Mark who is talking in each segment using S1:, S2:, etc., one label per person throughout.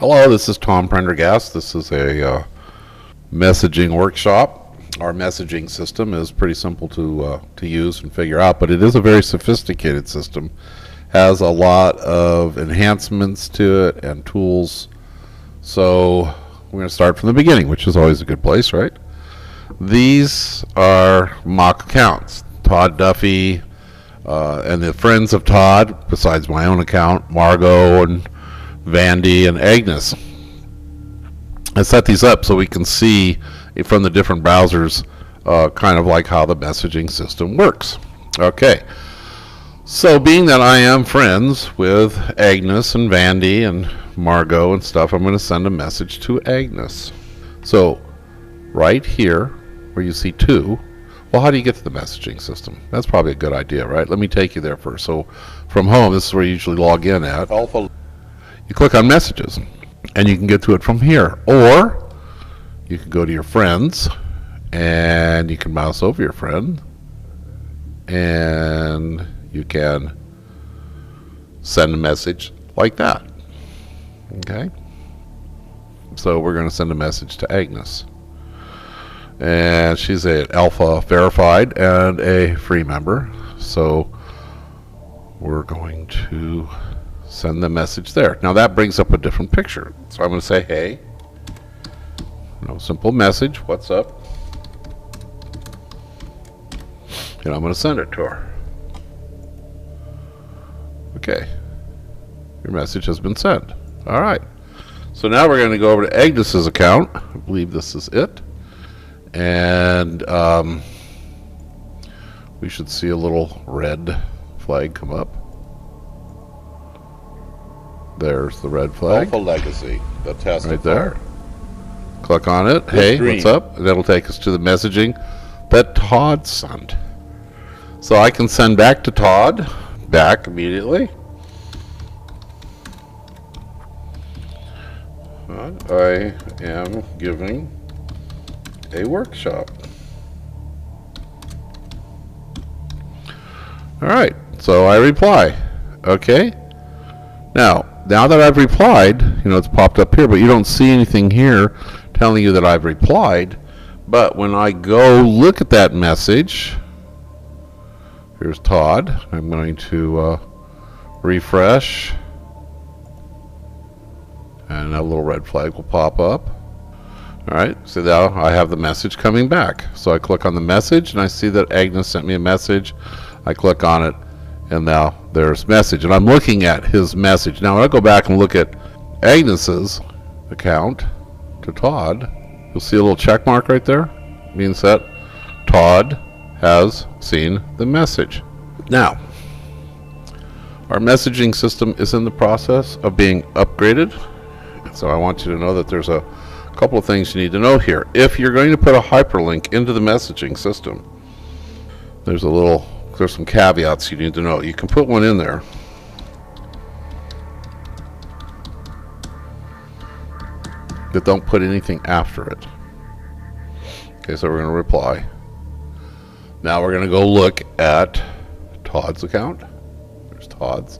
S1: Hello, this is Tom Prendergast. This is a messaging workshop. Our messaging system is pretty simple to use and figure out, but it is a very sophisticated system. Has a lot of enhancements to it and tools. So we're going to start from the beginning, which is always a good place, right? These are mock accounts. Todd Duffy and the friends of Todd, besides my own account, Margot and Vandy and Agnes. I set these up so we can see from the different browsers kind of like how the messaging system works. Okay, so being that I am friends with Agnes and Vandy and Margot and stuff, I'm going to send a message to Agnes. So right here where you see 2, well, how do you get to the messaging system? That's probably a good idea, right? Let me take you there first. So from home, this is where you usually log in at. You click on messages and you can get to it from here, or you can go to your friends and you can mouse over your friend and you can send a message like that. Okay, so we're going to send a message to Agnes, and she's an alpha verified and a free member, so we're going to send the message there. Now that brings up a different picture. So I'm going to say, hey, simple message, what's up? And I'm going to send it to her. Okay, your message has been sent. All right, so now we're going to go over to Agnes's account. I believe this is it, and we should see a little red flag come up. There's the red flag.
S2: Alpha Legacy, the test
S1: right there. Click on it. Hey, what's up? And that'll take us to the messaging that Todd sent. So I can send back to Todd, back immediately. I am giving a workshop. All right, so I reply. Okay. Now that I've replied, it's popped up here, but you don't see anything here telling you that I've replied. But when I go look at that message, here's Todd. I'm going to refresh, and that little red flag will pop up. All right, so now I have the message coming back. So I click on the message, and I see that Agnes sent me a message. I click on it, and now there's message, and I'm looking at his message. Now when I go back and look at Agnes's account to Todd, you'll see a little check mark right there. It means that Todd has seen the message. Now our messaging system is in the process of being upgraded, so I want you to know that there's a couple of things you need to know here. If you're going to put a hyperlink into the messaging system, there's some caveats you need to know. You can put one in there, but don't put anything after it. Okay, so we're going to reply. Now we're going to go look at Todd's account. There's Todd's,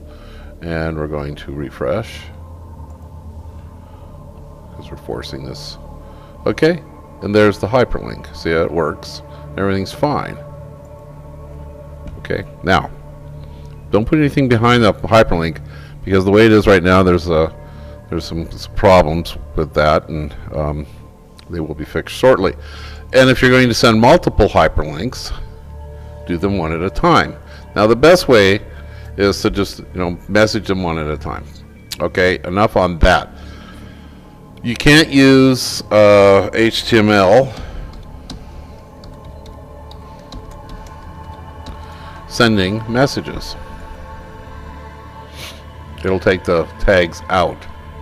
S1: and we're going to refresh because we're forcing this. Okay, and there's the hyperlink. See how it works? Everything's fine. Okay, now don't put anything behind the hyperlink, because the way it is right now, there's some problems with that, and they will be fixed shortly. And if you're going to send multiple hyperlinks, do them one at a time. Now the best way is to just message them one at a time. Okay, enough on that. You can't use HTML sending messages. It'll take the tags out,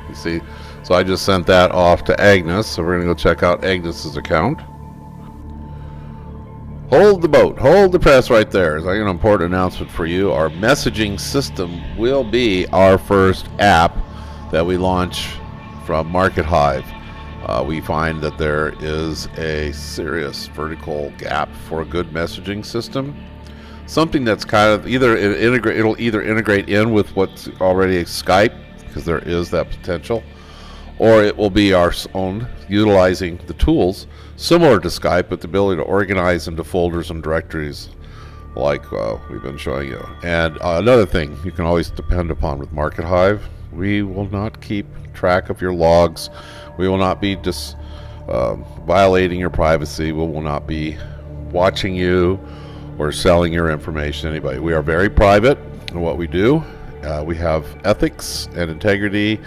S1: you see. So I just sent that off to Agnes, so we're going to go check out Agnes's account. Hold the boat, hold the press right there. As I got an important announcement for you. Our messaging system will be our first app that we launch from Markethive. We find that there is a serious vertical gap for a good messaging system. Something that's kind of it'll either integrate in with what's already a Skype, because there is that potential, or it will be our own, utilizing the tools similar to Skype, but the ability to organize into folders and directories like we've been showing you. And another thing you can always depend upon with Markethive, we will not keep track of your logs. We will not be violating your privacy. We will not be watching you or selling your information to anybody. We are very private in what we do. We have ethics and integrity,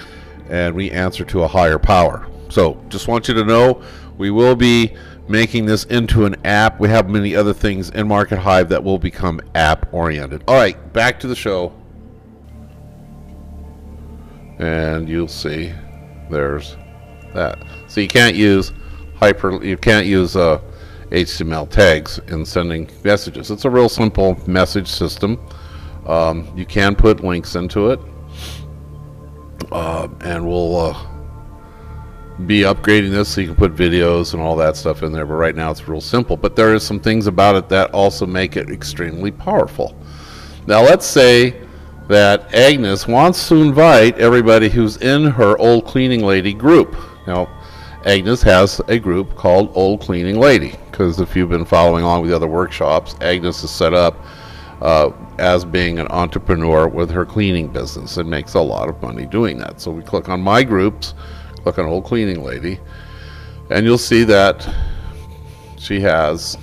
S1: and we answer to a higher power. So just want you to know, we will be making this into an app. We have many other things in Markethive that will become app oriented. All right, back to the show. And you'll see there's that. So you can't use HTML tags in sending messages. It's a real simple message system. You can put links into it, and we'll be upgrading this so you can put videos and all that stuff in there, but right now it's real simple. But there is some things about it that also make it extremely powerful. Now let's say that Agnes wants to invite everybody who's in her Old Cleaning Lady group. Now Agnes has a group called Old Cleaning Lady, because if you've been following along with the other workshops, Agnes is set up as being an entrepreneur with her cleaning business and makes a lot of money doing that. So we click on My Groups, click on Old Cleaning Lady, and you'll see that she has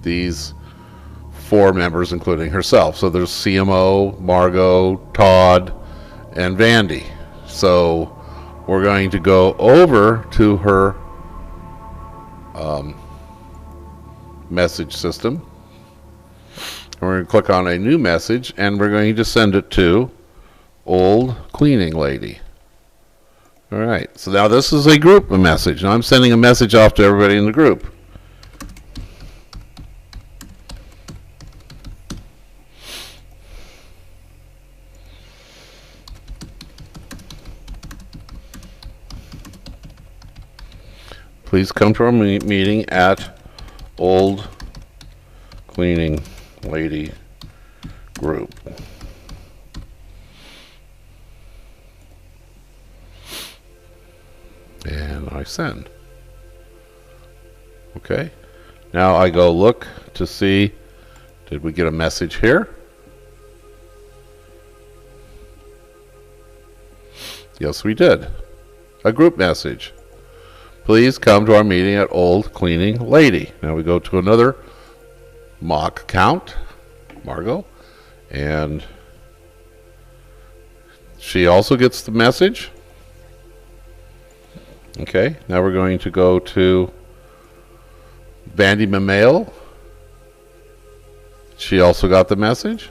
S1: these 4 members, including herself. So there's CMO, Margot, Todd, and Vandy. So we're going to go over to her message system. We're going to click on a new message, and we're going to send it to Old Cleaning Lady. All right, so now this is a group message. Now I'm sending a message off to everybody in the group. Please come to our meeting at Old Cleaning Lady group. And I send. Okay. Now I go look to see, did we get a message here? Yes, we did. A group message. Please come to our meeting at Old Cleaning Lady. Now we go to another mock account, Margot, and she also gets the message. Okay, now we're going to go to Vandy Mamale. She also got the message.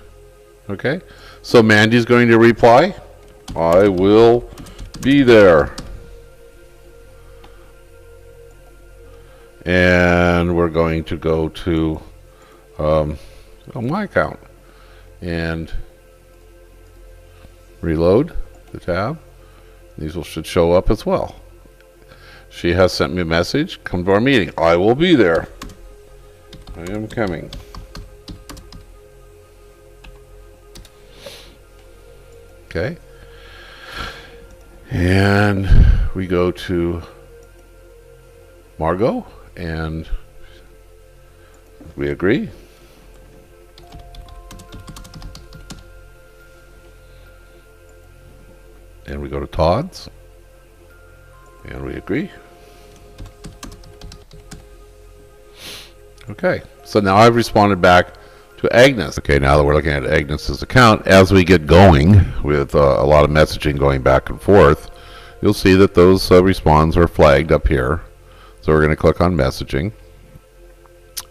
S1: Okay, so Mandy's going to reply, I will be there. And we're going to go to my account and reload the tab. These should show up as well. She has sent me a message, come to our meeting. I will be there. I am coming. Okay. And we go to Margot, and we agree. And we go to Todd's, and we agree. Okay, so now I've responded back to Agnes. Okay, now that we're looking at Agnes's account, as we get going with a lot of messaging going back and forth, you'll see that those responds are flagged up here. So we're going to click on messaging,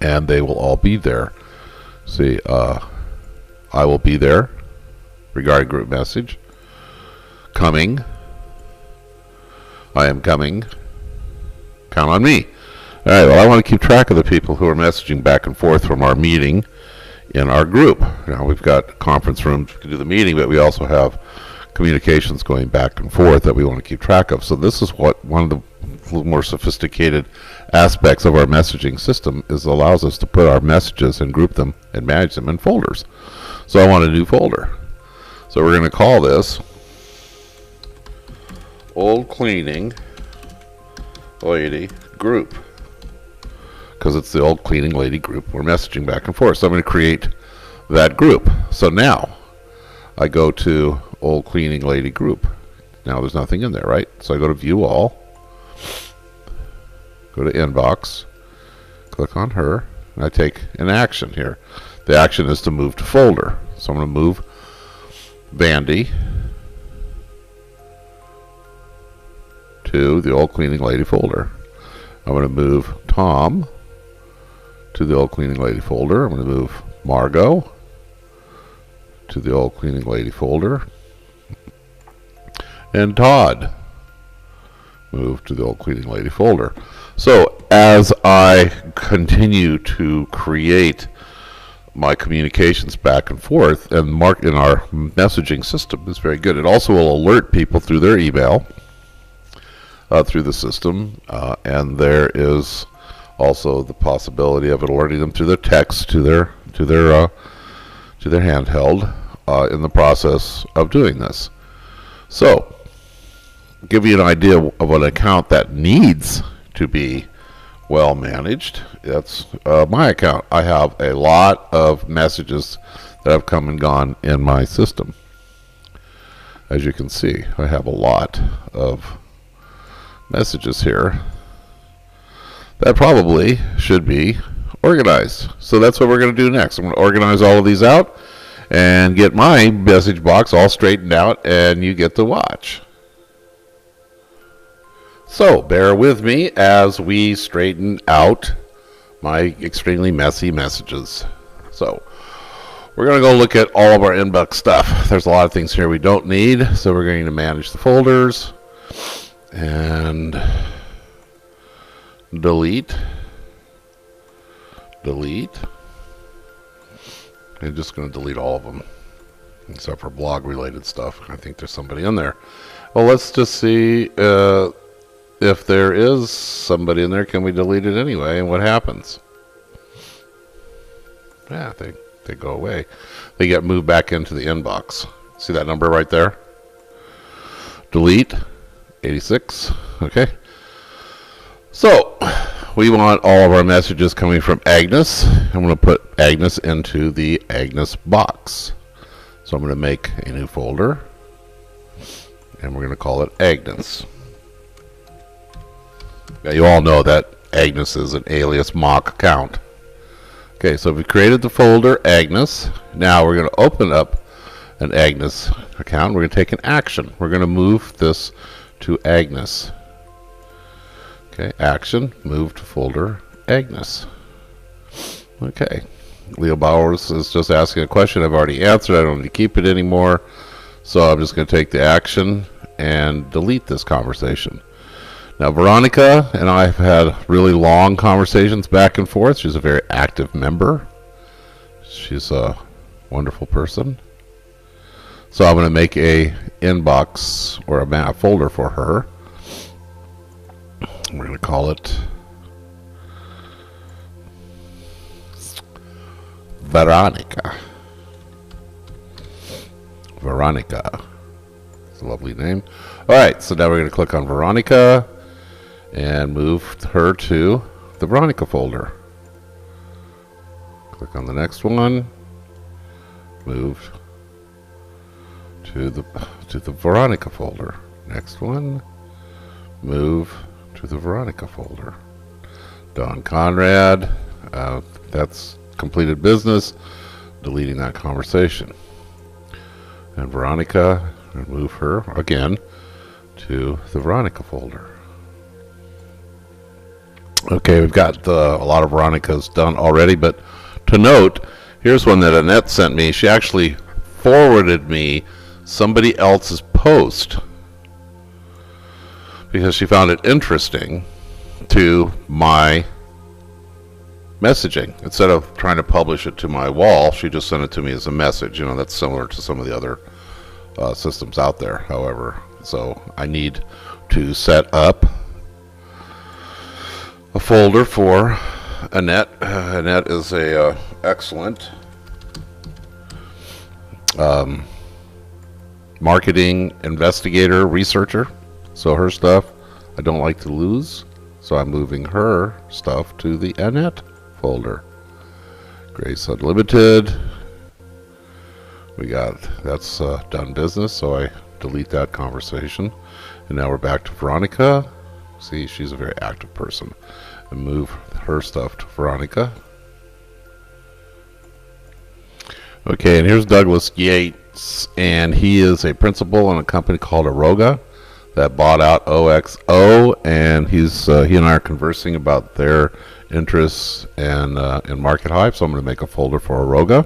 S1: and they will all be there. See, I will be there regarding group message. Coming. I am coming. Count on me. All right, well, I want to keep track of the people who are messaging back and forth from our meeting in our group. Now, we've got conference rooms to do the meeting, but we also have communications going back and forth that we want to keep track of. So this is what one of the little more sophisticated aspects of our messaging system is, allows us to put our messages and group them and manage them in folders. So I want a new folder. So we're going to call this old cleaning lady group, because it's the old cleaning lady group we're messaging back and forth. So I'm going to create that group. So now I go to old cleaning lady group. Now there's nothing in there, right? So I go to view all, go to inbox, click on her, and I take an action here. The action is to move to folder. So I'm going to move Vandy to the old cleaning lady folder. I'm going to move Tom to the old cleaning lady folder. I'm going to move Margot to the old cleaning lady folder. And Todd move to the old cleaning lady folder. So as I continue to create my communications back and forth, and mark in our messaging system is very good. It also will alert people through their email, through the system, and there is also the possibility of it alerting them through their text to their handheld in the process of doing this. So, give you an idea of an account that needs to be well managed. That's my account. I have a lot of messages that have come and gone in my system. As you can see, I have a lot of messages here that probably should be organized. So that's what we're going to do next. I'm going to organize all of these out and get my message box all straightened out, and you get to watch. So bear with me as we straighten out my extremely messy messages. So we're going to go look at all of our inbox stuff. There's a lot of things here we don't need, so we're going to manage the folders and delete. I'm just going to delete all of them except for blog related stuff. I think there's somebody in there. Well, let's just see if there is somebody in there. Can we delete it anyway, and what happens? Yeah, they go away. They get moved back into the inbox. See that number right there? Delete 86. Okay. So we want all of our messages coming from Agnes. I'm going to put Agnes into the Agnes box. So I'm going to make a new folder, and we're going to call it Agnes. Now you all know that Agnes is an alias mock account. Okay, so we created the folder Agnes. Now we're going to open up an Agnes account. We're going to take an action. We're going to move this to Agnes. Okay, action, move to folder Agnes. Okay, Leo Bowers is just asking a question I've already answered. I don't need to keep it anymore. So I'm just going to take the action and delete this conversation. Now, Veronica and I have had really long conversations back and forth. She's a very active member. She's a wonderful person. So I'm going to make a inbox or a folder for her. We're going to call it Veronica. Veronica. It's a lovely name. All right, so now we're going to click on Veronica and move her to the Veronica folder. Click on the next one. Move to the Veronica folder. Next one. Move to the Veronica folder. Don Conrad. That's completed business. Deleting that conversation. And Veronica, move her again to the Veronica folder. Okay, we've got a lot of Veronicas done already, but to note, here's one that Annette sent me. She actually forwarded me somebody else's post because she found it interesting to my messaging. Instead of trying to publish it to my wall, she just sent it to me as a message. You know, that's similar to some of the other systems out there, however. So I need to set up a folder for Annette. Annette is a excellent marketing investigator, researcher. So her stuff I don't like to lose, so I'm moving her stuff to the Annette folder. Grace Unlimited, we got, that's done business, so I delete that conversation. And now we're back to Veronica. See, she's a very active person. And move her stuff to Veronica. Okay, and here's Douglas Yates, and he is a principal in a company called Aroga that bought out OXO, and he and I are conversing about their interests in Markethive. So I'm going to make a folder for Aroga.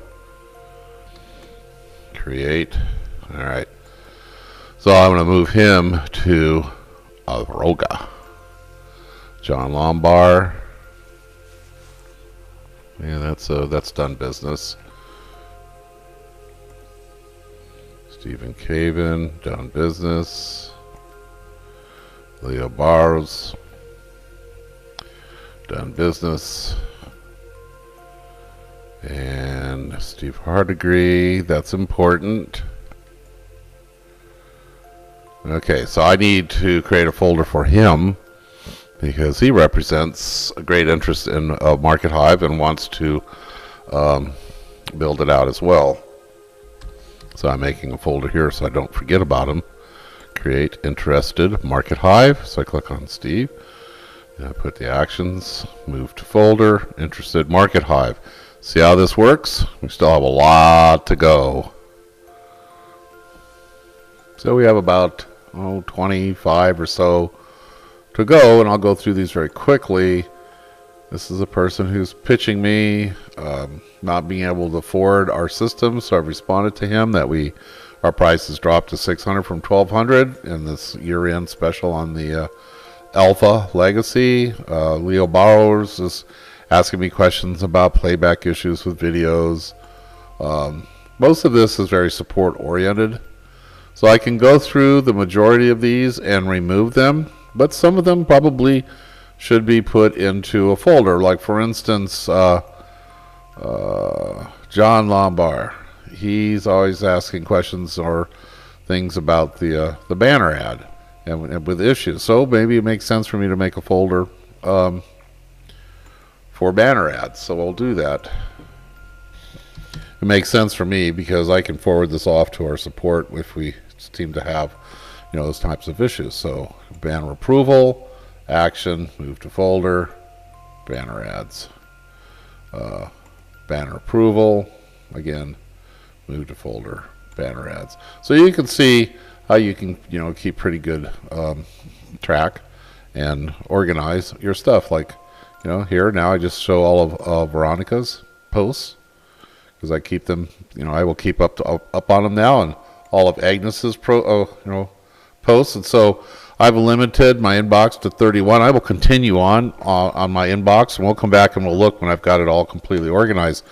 S1: Create. All right. So I'm going to move him to Aroga. John Lombard. Yeah, that's done business. Stephen Caven, done business. Leo Barros, done business. And Steve Hardegree, that's important. Okay, so I need to create a folder for him because he represents a great interest in Markethive and wants to build it out as well. So I'm making a folder here so I don't forget about him. Create interested Markethive. So I click on Steve. And I put the actions, move to folder, interested Markethive. See how this works? We still have a lot to go. So we have about 25 or so to go, and I'll go through these very quickly. This is a person who's pitching me not being able to afford our system, so I've responded to him that our price has dropped to $600 from $1,200 in this year-end special on the Alpha Legacy. Leo Barros is asking me questions about playback issues with videos. Most of this is very support-oriented, so I can go through the majority of these and remove them, but some of them probably should be put into a folder. Like for instance, John Lombard. He's always asking questions or things about the banner ad and with issues. So maybe it makes sense for me to make a folder for banner ads. So we'll do that. It makes sense for me because I can forward this off to our support if we seem to have, those types of issues. So banner approval, action, move to folder, banner ads, banner approval, again, move to folder, banner ads. So you can see how you can, keep pretty good track and organize your stuff. Like, here now I just show all of Veronica's posts because I keep them, I will keep up on them now, and all of Agnes's posts. And so I've limited my inbox to 31. I will continue on my inbox, and we'll come back and we'll look when I've got it all completely organized.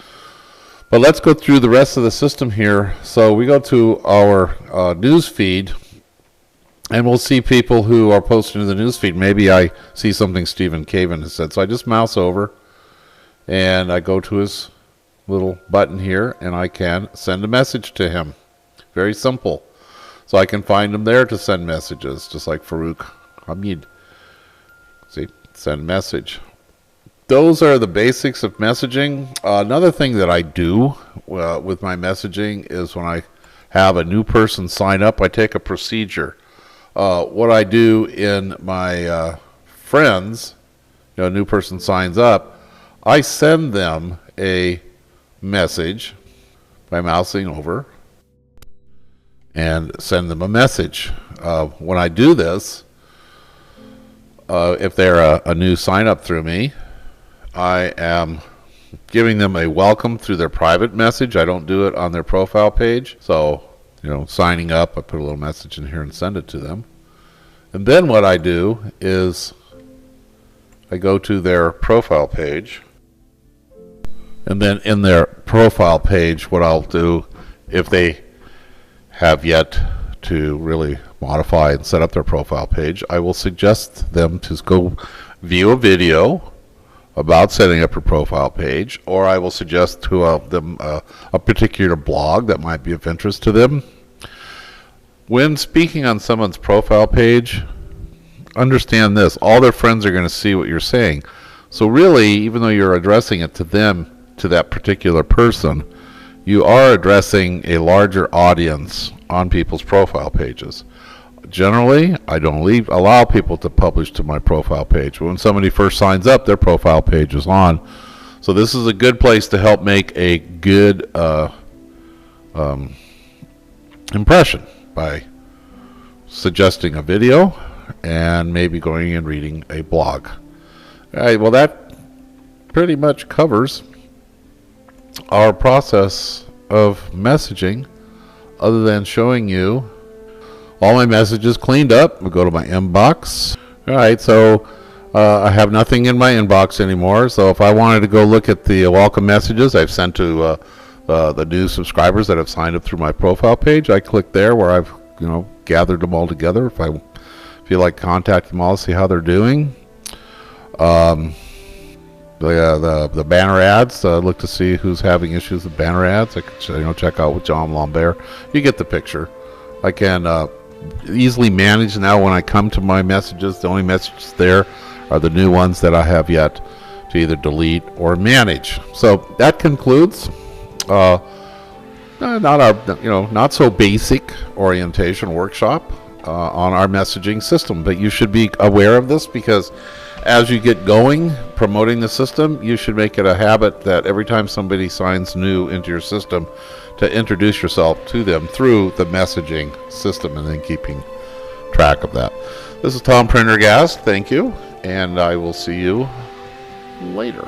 S1: But let's go through the rest of the system here. So we go to our news feed, and we'll see people who are posting to the news feed. Maybe I see something Stephen Caven has said. So I just mouse over, and I go to his little button here, and I can send a message to him. Very simple. So I can find him there to send messages, just like Farouk Hamid. See, send message. Those are the basics of messaging. Another thing that I do with my messaging is when I have a new person sign up, I take a procedure. What I do in my friends, a new person signs up, I send them a message by mousing over and send them a message. When I do this, if they're a new sign up through me, I am giving them a welcome through their private message. I don't do it on their profile page. So, signing up, I put a little message in here and send it to them. And then what I do is I go to their profile page. And then in their profile page, what I'll do, if they have yet to really modify and set up their profile page, I will suggest them to go view a video about setting up your profile page, or I will suggest to them a particular blog that might be of interest to them. When speaking on someone's profile page, understand this. All their friends are going to see what you're saying. So really, even though you're addressing it to them, to that particular person, you are addressing a larger audience on people's profile pages. Generally, I don't allow people to publish to my profile page. When somebody first signs up, their profile page is on. So this is a good place to help make a good impression by suggesting a video and maybe going and reading a blog. All right, well, that pretty much covers our process of messaging, other than showing you all my messages cleaned up. We go to my inbox. All right, so I have nothing in my inbox anymore. So if I wanted to go look at the welcome messages I've sent to the new subscribers that have signed up through my profile page, I click there where I've gathered them all together. If I feel like contacting them all, see how they're doing. The banner ads, look to see who's having issues with banner ads. I could check out with John Lambert. You get the picture. I can easily manage now when I come to my messages. The only messages there are the new ones that I have yet to either delete or manage. So that concludes not so basic orientation workshop on our messaging system, but you should be aware of this, because as you get going promoting the system, you should make it a habit that every time somebody signs new into your system, to introduce yourself to them through the messaging system, and then keeping track of that. This is Tom Prendergast. Thank you, and I will see you later.